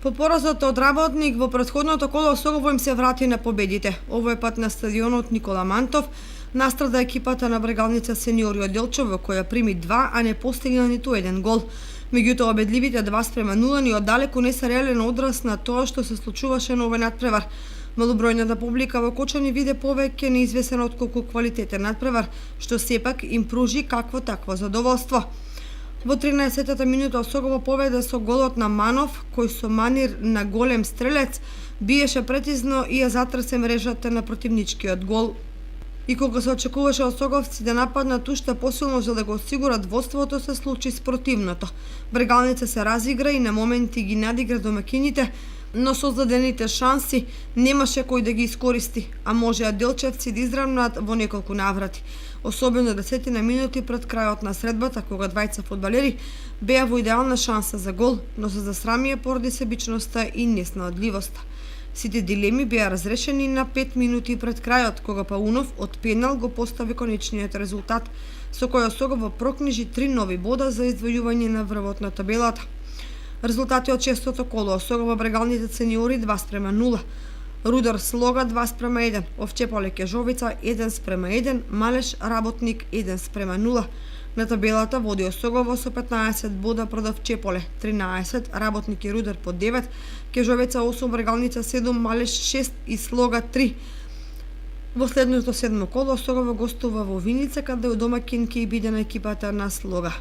По поразот од Работник во претходното коло Осогово им се врати на победите. Овој пат на стадионот Никола Мантов настрада екипата на Брегалница сениори од Делчево, која прими 2, а не постигна ниту еден гол. Меѓутоа обедливите 2:0 ни оддалеку не се реален одраз на тоа што се случуваше на овој надпревар. Малобројната публика во Кочани виде повеќе неизвесен отколку квалитетен надпревар, што сепак им пружи какво такво задоволство. Во 13-та минута Осогово победа со голот на Манов, кој со манир на голем стрелец биеше претизно и ја затресе мрежата на противничкиот гол. И кога се очекуваше осоговци да нападнат уште посилно за да го осигурат водството, се случи спротивното. Брегалница се разигра и на моменти ги надигра домакините, но создадените шанси немаше кој да ги искористи, а можеа делчевци да изравнат во неколку наврати. Особено 10 минути пред крајот на средбата, кога двајца фудбалери беа во идеална шанса за гол, но се засрамија поради себичноста и неснаодливоста. Сите дилеми беа разрешени на 5 минути пред крајот, кога Паунов од пенал го постави конечниот резултат, со кој Осогово прокнижи 3 нови бода за издвојување на врвот на табелата. Резултати од шестото коло: Осогово Брегалните сениори 2:0, Рудар Слога 2:1, Овчеполе Кежовица 1:1, Малеш Работник 1:0. На табелата води Осогово со 15 бода пред Овчеполе 13, Работник и Рудар по 9, Кежовица 8, Брегалница 7, Малеш 6 и Слога 3. Во следното седмо коло Осогово гостува во Виница, каде домакин ќе биде на екипата на Слога.